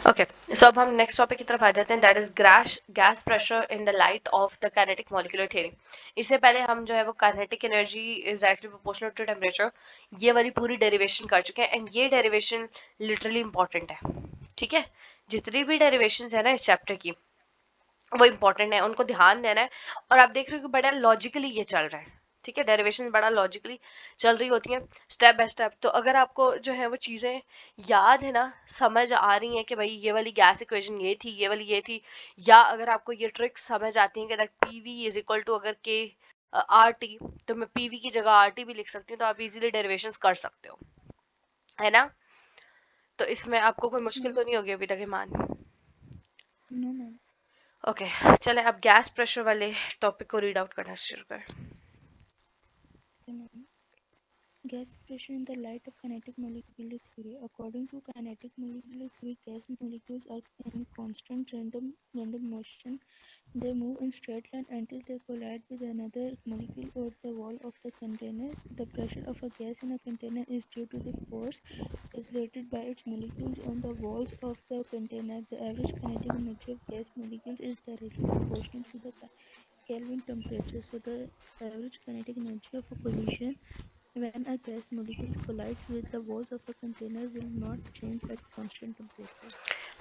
Okay, सो अब हम next topic की तरफ आ जाते हैं, that is gas pressure in the light of the kinetic molecular theory. इससे पहले हम जो है वो kinetic energy is directly proportional to temperature, ये वाली पूरी डेरिवेशन कर चुके हैं, एंड ये डेरिवेशन लिटरली इंपॉर्टेंट है। ठीक है, जितनी भी डेरिवेशन है ना इस चैप्टर की वो इंपॉर्टेंट है, उनको ध्यान देना है। और आप देख रहे हो कि बड़ा लॉजिकली ये चल रहा है। ठीक है, डेरिवेशन बड़ा लॉजिकली चल रही होती हैं, स्टेप बाय स्टेप। तो अगर आपको जो है वो चीजें याद है ना, समझ आ रही हैं कि भाई ये वाली गैस इक्वेशन ये थी, ये वाली ये थी, या अगर आपको ये ट्रिक समझ आती है कि पीवी इज इक्वल टू अगर के आर टी, तो मैं पीवी की जगह आर टी भी लिख सकती हूँ, तो आप इजीली डेरिवेशन कर सकते हो, है ना। तो इसमें आपको कोई Yes, मुश्किल ma'am. तो नहीं होगी अभी तक, ईमान? No, ma'am. ओके, चले अब गैस प्रेशर वाले टॉपिक को रीड आउट करना शुरू कर। Okay, ma'am. Gas pressure in the light of kinetic molecular theory. According to kinetic molecular theory, gas molecules are in constant random motion. They move in straight line until they collide with another molecule or the wall of the container. The pressure of a gas in a container is due to the force exerted by its molecules on the walls of the container. The average kinetic energy of gas molecules is directly proportional to the Kelvin temperature. So the average kinetic energy of a collision when a gas molecule collides with the walls of a container will not change at constant temperature.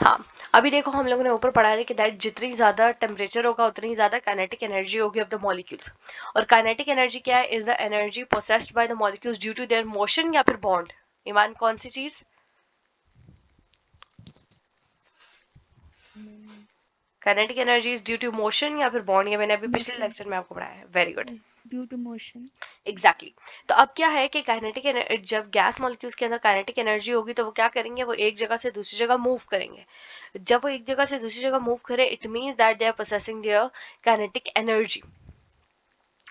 हाँ, अभी देखो हम लोगों ने ऊपर पढ़ा है कि दैट जितनी ज्यादा टेम्परेचर होगा उतनी ही ज्यादा काइनेटिक एनर्जी होगी ऑफ द मॉलिक्यूल्स। और काइनेटिक एनर्जी क्या है? Is the energy possessed by the molecules due to their motion या फिर बॉन्ड। ईमान, कौन सी चीज? Mm, kinetic energy is due to motion या फिर बॉन्ड, ये मैंने अभी पिछले motion लेक्चर में आपको पढ़ाया है। Very good, due to motion. Exactly exactly. तो अब क्या है कि काइनेटिक जब गैस मॉलिक्यूल्स के अंदर काइनेटिक एनर्जी होगी तो वो क्या करेंगे? वो एक जगह से दूसरी जगह मूव करेंगे। जब वो एक जगह से दूसरी जगह मूव करे, it means that they are possessing their kinetic energy.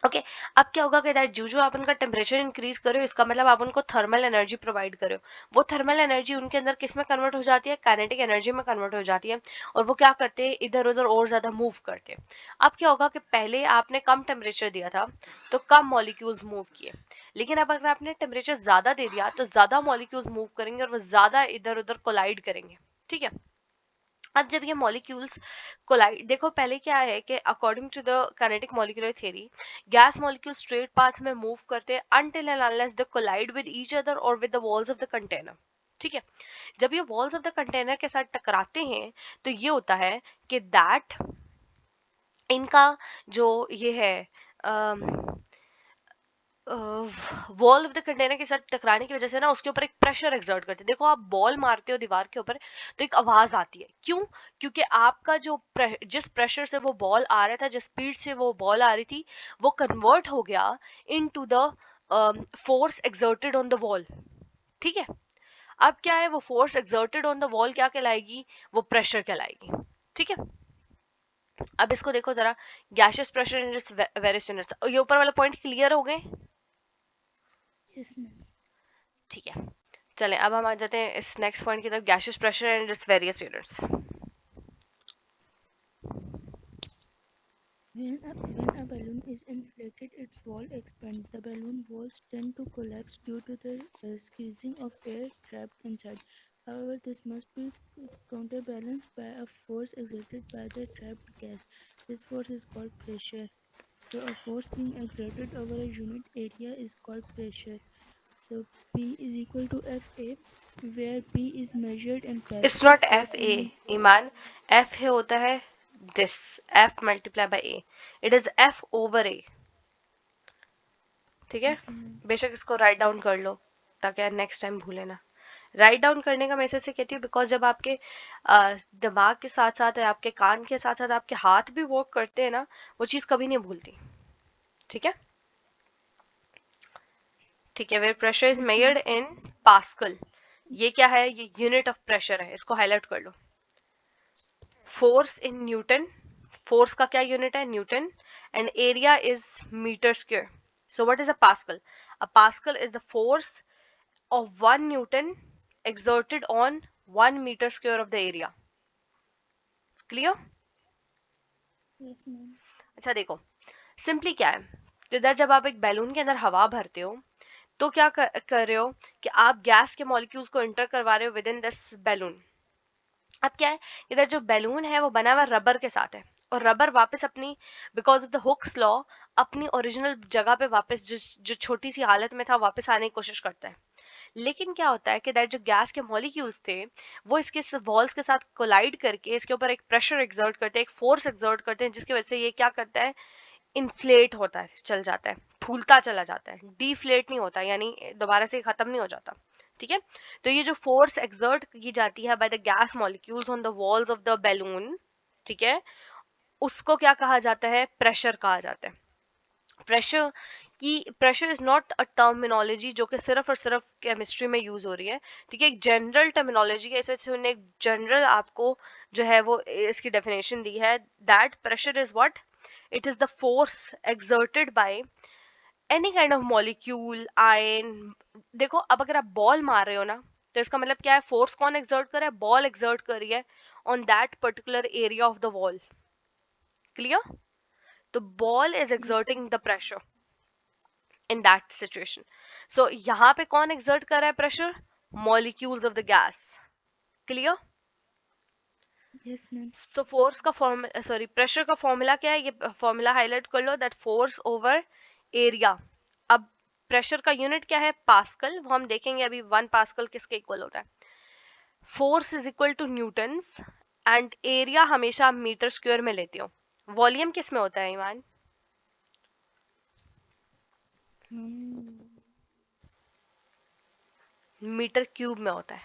Okay, अब क्या होगा कि दैट जो आप उनका टेम्परेचर इंक्रीज करो, इसका मतलब आप उनको थर्मल एनर्जी प्रोवाइड करो। वो थर्मल एनर्जी उनके अंदर किस में कन्वर्ट हो जाती है? काइनेटिक एनर्जी में कन्वर्ट हो जाती है। और वो क्या करते हैं? इधर उधर और ज्यादा मूव करते हैं। अब क्या होगा कि पहले आपने कम टेम्परेचर दिया था तो कम मॉलिक्यूल्स मूव किए, लेकिन अब अगर आपने टेम्परेचर ज्यादा दे दिया तो ज्यादा मॉलिक्यूल्स मूव करेंगे और वो ज्यादा इधर उधर कोलाइड करेंगे। ठीक है, अब जब ये मॉलिक्यूल्स कोलाइड, देखो पहले क्या है कि according to the kinetic molecular theory, gas molecule straight path में मूव करते हैं until and unless they collide with each other और with the walls of the container. ठीक है, जब ये वॉल्स ऑफ द कंटेनर के साथ टकराते हैं तो ये होता है कि दैट इनका जो ये है वॉल ऑफ द कंटेनर के साथ टकराने की वजह से ना उसके ऊपर एक प्रेशर एक्सर्ट करते हैं। देखो आप बॉल मारते हो दीवार के ऊपर तो एक आवाज आती है, क्यों? क्योंकि आपका जो जिस प्रेशर से वो बॉल आ रहा था, जिस स्पीड से वो बॉल आ रही थी, वो कन्वर्ट हो गया into the force exerted on the wall. ठीक है, अब क्या है? वो force exerted on the wall क्या कहलाएगी? वो प्रेशर कहलाएगी। ठीक है, अब इसको देखो जरा, gaseous pressure in various units. ये ऊपर वाला पॉइंट क्लियर हो गए? Yes, ma'am. ठीक है, चलें अब हम आ जाते हैं इस नेक्स्ट पॉइंट की तरफ, gaseous pressure and its various units. When a balloon is inflated, its wall expands. The balloon walls tend to collapse due to the squeezing of air trapped inside. However, this must be counterbalanced by a force exerted by the trapped gas. This force is called pressure. So, a force being exerted over a unit area is called pressure. So, P is equal to Fa, where P is measured in its Pascal. Not Force F is A ईमान, F है होता है this, F multiply by A, it is F over A. ठीक है, okay, ma'am. बेशक इसको write down कर लो ताकि नेक्स्ट टाइम भूले ना। राइट डाउन करने का मैं इसे कहती हूँ बिकॉज जब आपके दिमाग के साथ साथ आपके कान के साथ साथ आपके हाथ भी वर्क करते हैं ना, वो चीज कभी नहीं भूलती। ठीक है, ठीक है, where pressure is Yes, measured ma'am. In pascal. ये क्या है? ये यूनिट ऑफ प्रेशर है, इसको हाईलाइट कर लो। फोर्स इन न्यूटन, फोर्स का क्या यूनिट है? Newton. And area is metre square. So what is a pascal? A pascal is the force of 1 newton exerted on 1 meter square of the area. Clear? Yes, ma'am. अच्छा देखो, simply क्या है, तो जब आप एक बैलून के अंदर हवा भरते हो तो क्या कर रहे हो कि आप गैस के मॉलिक्यूल्स को इंटर करवा रहे हो विद इन दिस बैलून। अब क्या है, इधर जो बैलून है वो बना हुआ रबर के साथ है, और रबर वापस अपनी, because of the Hooke's law, अपनी ओरिजिनल जगह पे वापस जो छोटी सी हालत में था वापस आने की कोशिश करता है। लेकिन क्या होता है कि दैट जो गैस के मॉलिक्यूल्स थे वो इसके वॉल्स के साथ कोलाइड करके इसके ऊपर एक प्रेशर एक्सर्ट करते हैं, एक फोर्स एक्सर्ट करते हैं, जिसकी वजह से ये क्या करता है, इन्फ्लेट होता है, चल जाता है, फूलता चला जाता है, डीफ्लेट नहीं होता, यानी दोबारा से खत्म नहीं हो जाता। ठीक है, तो ये जो फोर्स एक्सर्ट की जाती है by the gas molecules on the walls of the balloon, ठीक है, उसको क्या कहा जाता है, प्रेशर कहा जाता है। प्रेशर की, pressure is not a terminology जो कि सिर्फ और सिर्फ केमिस्ट्री में यूज हो रही है। ठीक है, एक जनरल टर्मिनोलॉजी है, इस वजह से उन्होंने एक जनरल आपको जो है वो इसकी डेफिनेशन दी है, that pressure is what, it is the force exerted by any kind of molecule, ion. देखो अब अगर आप बॉल मार रहे हो ना, तो इसका मतलब क्या है, फोर्स कौन एक्सर्ट कर रहा है, बॉल एक्सर्ट कर रही है on that particular area of the wall. Clear? तो ball is Yes, exerting the pressure in that situation. So यहाँ पे कौन एक्सर्ट कर रहा है pressure, molecules of the gas. Clear? yes, ma'am. So force का फॉर्मूला, सॉरी, प्रेशर का formula क्या है, ये फॉर्मूला हाईलाइट कर लो, दैट फोर्स ओवर एरिया। अब प्रेशर का यूनिट क्या है, पास्कल, वो हम देखेंगे अभी, 1 पास्कल किसके इक्वल होता है। Force is equal to newtons, and area हमेशा मीटर स्क्वायर में लेती हो। वॉल्यूम किस में होता है ईमान, Um, मीटर क्यूब में होता है।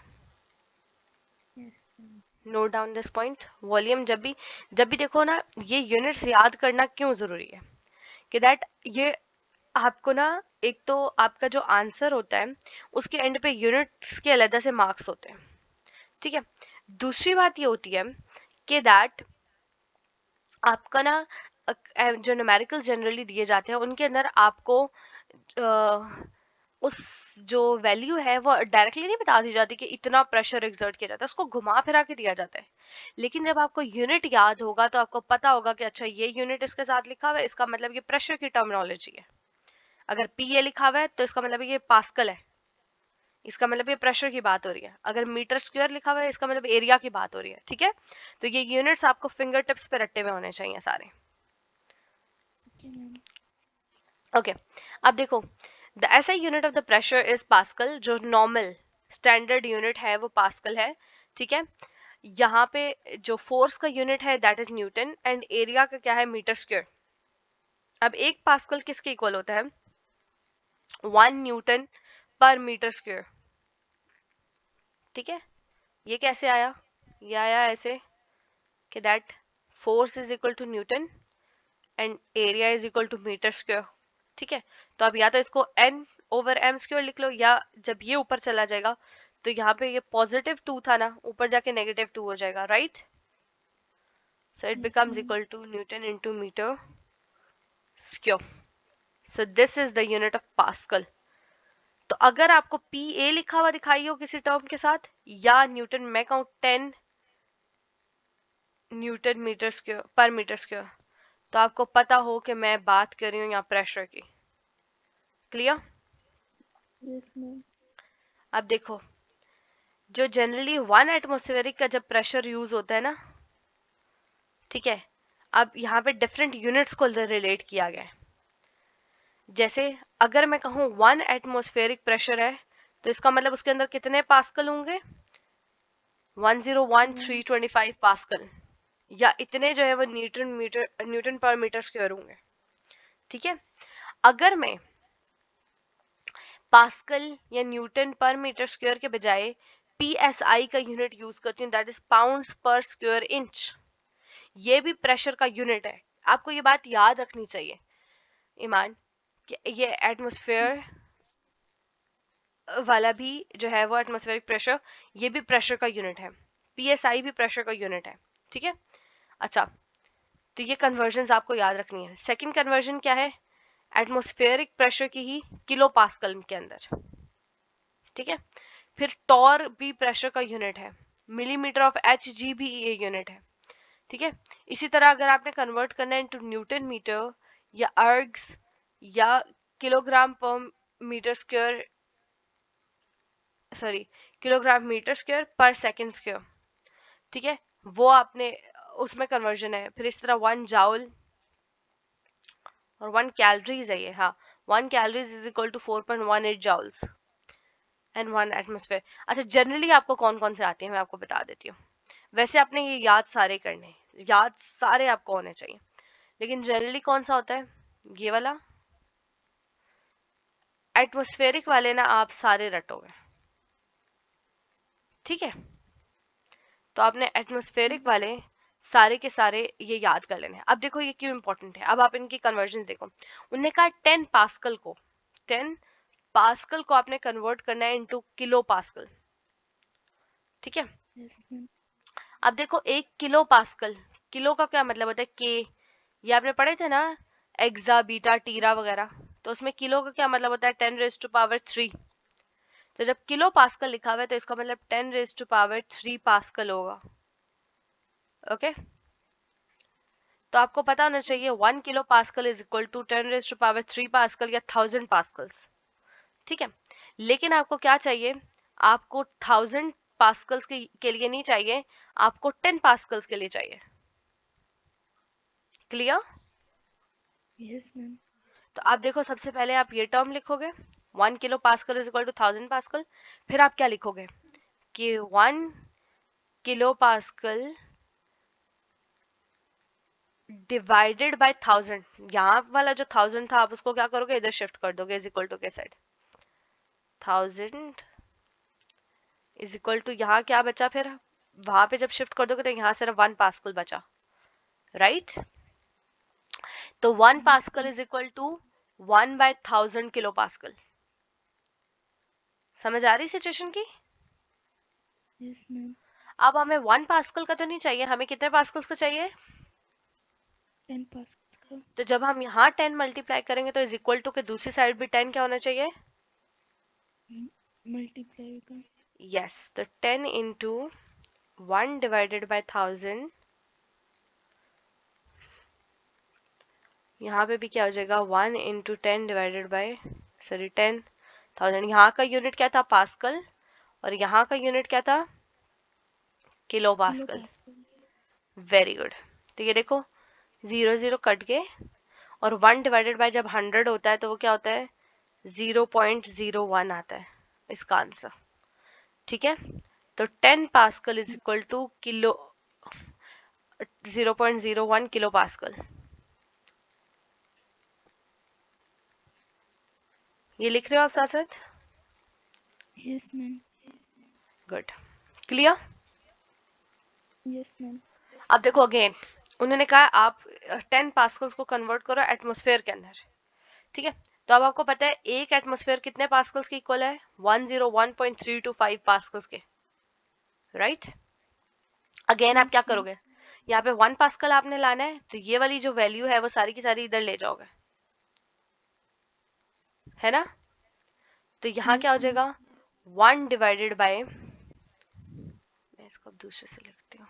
yes, ma'am. Note down this point, volume जब भी देखो ना, ये यूनिट्स याद करना क्यों जरूरी है, कि दैट ये आपको ना, एक तो आपका जो आंसर होता है उसके एंड पे यूनिट्स के अलग से मार्क्स होते हैं। ठीक है, दूसरी बात ये होती है कि दैट आपका ना जो न्यूमेरिकल जनरली दिए जाते हैं उनके अंदर आपको उस जो वैल्यू है वो डायरेक्टली नहीं बता दी जाती कि इतना प्रेशर एक्सर्ट किया जाता है, उसको घुमा फिरा के दिया जाता है। लेकिन जब आपको यूनिट याद होगा तो आपको पता होगा कि अच्छा ये यूनिट इसके साथ लिखा हुआ है, इसका मतलब ये प्रेशर की टर्मिनोलॉजी है। अगर पी ए लिखा हुआ है तो इसका मतलब ये पास्कल है, इसका मतलब ये प्रेशर की बात हो रही है। अगर मीटर स्क्वायर लिखा हुआ है इसका मतलब एरिया की बात हो रही है। ठीक है, तो ये यूनिट्स आपको फिंगर टिप्स पे रट्टे हुए होने चाहिए सारे। Okay, ma'am. ओके, अब देखो, द ऐसा unit of the pressure is pascal, जो नॉर्मल स्टैंडर्ड यूनिट है वो पास्कल है। ठीक है, यहाँ पे जो फोर्स का यूनिट है that is Newton, and area का क्या है, मीटर स्क्वायर। अब 1 पास्कल किसके इक्वल होता है, 1 न्यूटन पर मीटर स्क्वायर। ठीक है, ये कैसे आया, ये आया ऐसे कि that force is equal to newton and area is equal to metre square. ठीक है, तो अब या तो इसको n ओवर m स्क्वायर लिख लो, या जब ये ऊपर चला जाएगा तो यहाँ पे ये +2 था ना, ऊपर जाके -2 हो जाएगा, right. So it Yes, becomes ma'am. Equal to newton into metre square. So this is the unit of pascal. तो अगर आपको पी ए लिखा हुआ दिखाई हो किसी टर्म के साथ, या न्यूटन, मैं कहूँ 10 न्यूटन मीटर स्क्वायर पर मीटर स्क्वायर, तो आपको पता हो कि मैं बात कर रही हूँ यहाँ प्रेशर की। क्लियर? Yes, ma'am. अब देखो, जो जनरली 1 एटमोस्फेरिक का जब प्रेशर यूज होता है ना, ठीक है, अब यहाँ पे डिफरेंट यूनिट्स को रिलेट किया गया है। जैसे अगर मैं कहूँ 1 एटमोस्फेरिक प्रेशर है, तो इसका मतलब उसके अंदर कितने पास्कल होंगे, One. 101325 पास्कल, या इतने जो है वो न्यूटन पर मीटर स्क्वायर होंगे। ठीक है, अगर मैं पास्कल या न्यूटन पर मीटर स्क्वायर के बजाय पीएसआई का यूनिट यूज करती हूँ, दैट इज पाउंड्स पर स्क्वायर इंच, ये भी प्रेशर का यूनिट है। आपको ये बात याद रखनी चाहिए ईमान, कि ये एटमॉस्फेयर वाला भी जो है वो एटमॉस्फेरिक प्रेशर, ये भी प्रेशर का यूनिट है, पीएसआई भी प्रेशर का यूनिट है। ठीक है, अच्छा, तो ये कन्वर्जन आपको याद रखनी है। सेकंड कन्वर्जन क्या है, एटमॉस्फेरिक प्रेशर की ही किलो पास्कल के अंदर। ठीक है, फिर टॉर भी प्रेशर का यूनिट है, मिलीमीटर ऑफ एच जी भी ये यूनिट है। ठीक है, इसी तरह अगर आपने कन्वर्ट करना है इनटू न्यूटन मीटर या अर्ग्स या kilogram per metre square, sorry, kilogram metre square per second square, ठीक है, वो आपने उसमें कन्वर्जन है। फिर इस तरह 1 जाउल और 1 कैलोरीज है ये, हाँ, 1 calories is equal to 4.18 joules and 1 atmosphere. अच्छा, जनरली आपको कौन कौन से आते हैं मैं आपको बता देती हूँ। वैसे आपने ये याद सारे करने हैं, याद सारे आपको होने चाहिए, लेकिन जनरली कौन सा होता है, ये वाला। एटमोस्फेरिक वाले ना आप सारे रटोगे, ठीक है। तो आपने एटमोस्फेरिक वाले सारे के सारे ये याद कर लेने हैं। अब देखो ये क्यों इंपॉर्टेंट है, अब आप इनकी कन्वर्जन देखो। उन्होंने कहा 10 पास्कल को, 10 पास्कल को आपने कन्वर्ट करना है इनटू किलो पास्कल, ठीक है। Yes, ma'am. अब देखो 1 किलो पास्कल, किलो का क्या मतलब होता है, के, ये आपने पढ़े थे ना, एक्सा बीटा टीरा वगैरह। तो उसमें किलो का क्या मतलब होता है, 10⁻3। तो जब किलो पास्कल लिखा हुआ है तो इसका मतलब 10⁻3 पास्कल होगा, ओके। तो आपको पता होना चाहिए 1 kilo pascal is equal to 10⁻3 pascal या 1000 पास्कल्स, ठीक है। लेकिन आपको क्या चाहिए, आपको 1000 पास्कल्स के लिए नहीं चाहिए, आपको 10 पास्कल्स के लिए चाहिए। क्लियर? Yes, ma'am. तो आप देखो, सबसे पहले आप ये टर्म लिखोगे, 1 kilo pascal is equal to 1000 pascal. फिर आप क्या लिखोगे कि 1 किलो पास्कल डिवाइडेड बाय 1000, यहाँ वाला जो 1000 था आप उसको क्या करोगे, इधर शिफ्ट कर दोगे, इज इक्वल टू के साइड। 1000 इज इक्वल टू यहाँ क्या बचा, फिर वहां पे जब शिफ्ट कर दोगे तो यहाँ सिर्फ 1 पास्कल बचा, राइट। तो 1 pascal is equal to 1/1000 kilo pascal. समझ आ रही सिचुएशन की? Yes, ma'am. अब हमें 1 पास्कल का तो नहीं चाहिए, हमें कितने पास्कल्स का चाहिए। 10 Pascals का तो जब हम यहाँ 10 मल्टीप्लाई करेंगे तो इज इक्वल टू के दूसरी साइड भी 10 क्या होना चाहिए, मल्टीप्लाई का यस। तो 10 इंटू 1/1000, यहाँ पे भी क्या हो जाएगा, 1 इंटू 10 डिवाइडेड बाई, सॉरी 10,000। यहाँ का यूनिट क्या था, पास्कल, और यहाँ का यूनिट क्या था, kilo kilo pascal. Pascal. Very good. तो ये देखो 0 0 कट गए, और 1 डिवाइडेड बाय जब 100 होता है तो वो क्या होता है, 0.01 आता है इसका आंसर, ठीक है। तो 10 pascal is equal two kilo, 0.01 kilo pascal. ये लिख रहे हो आप साथ साथ? Yes, ma'am. Good. Clear? Yes, ma'am. अब देखो अगेन, उन्होंने कहा आप 10 पास्कल्स को कन्वर्ट करो एटमॉस्फेयर के अंदर, ठीक है। तो अब आपको पता है एक एटमॉस्फेयर कितने पास्कल्स के इक्वल है, 101.325 पास्कल्स के, राइट। अगेन आप क्या Yes, ma'am. करोगे, यहाँ पे 1 पास्कल आपने लाना है, तो ये वाली जो वैल्यू है वो सारी की सारी इधर ले जाओगे, है ना। तो यहाँ क्या Yes, हो ma'am. जाएगा, 1 डिवाइडेड बाय, मैं इसको अब दूसरे से लिखती हूँ,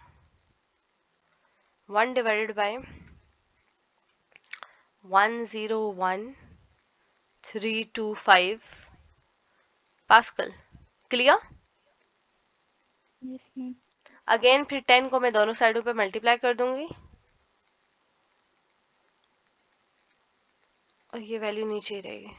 1/101325 pascal. Clear? Yes, ma'am. Again फिर 10 को मैं दोनों साइडों पे मल्टीप्लाई कर दूंगी, और ये वैल्यू नीचे ही रहेगी।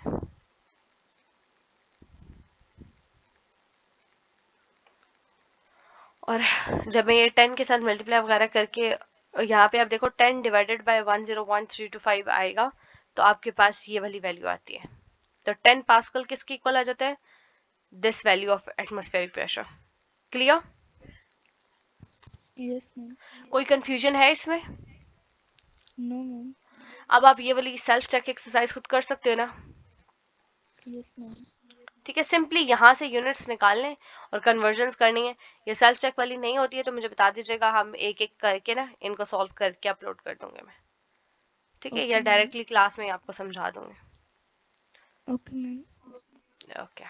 और जब मैं ये 10 के साथ मल्टीप्लाई वगैरह करके, यहाँ पे आप देखो 10 डिवाइडेड बाय 101.325 आएगा, तो आपके पास ये वाली वैल्यू आती है। तो 10 पास्कल किसके इक्वल आ जाता है, this value of atmospheric pressure. Clear? Yes, ma'am. कोई कंफ्यूजन है इसमें? No, ma'am. अब आप ये वाली सेल्फ चेक एक्सरसाइज खुद कर सकते हो ना, Yes, ma'am. ठीक है। सिंपली यहाँ से यूनिट्स निकालने और कन्वर्जन्स करनी है। ये सेल्फ चेक वाली नहीं होती है तो मुझे बता दीजिएगा, हम एक एक करके ना इनको सॉल्व करके अपलोड कर दूंगे मैं, ठीक है, या Okay, ma'am. डायरेक्टली क्लास में आपको समझा दूंगी, Okay, ma'am. ओके।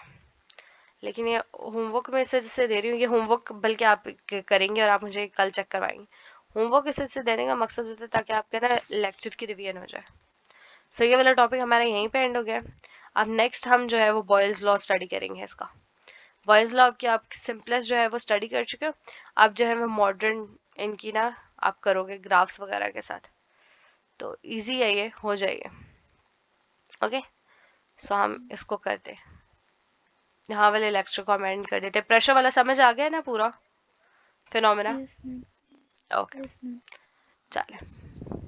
लेकिन ये होमवर्क में इसे जिससे दे रही हूँ, ये होमवर्क बल्कि आप करेंगे और आप मुझे कल चेक करवाएंगे। होमवर्क इसे से देने का मकसद होता है ताकि आपके ना लेक्चर की रिवीजन हो जाए। सो ये वाला टॉपिक हमारा यहीं पे एंड हो गया। अब नेक्स्ट हम जो है वो बॉयल्स लॉ स्टडी करेंगे इसका। बॉयज लॉ की आप सिंपलेस्ट जो है वो स्टडी कर चुके हो, आप जो है वो मॉडर्न इनकी ना आप करोगे ग्राफ्स वगैरह के साथ, तो इजी है, ये हो जाएगा। ओके, सो हम इसको करते हैं, यहाँ वाले लेक्चर को हम एंड कर देते हैं। प्रेशर वाला समझ आ गया ना पूरा phenomena? Yes, ma'am. Okay, Yes, ma'am. चले।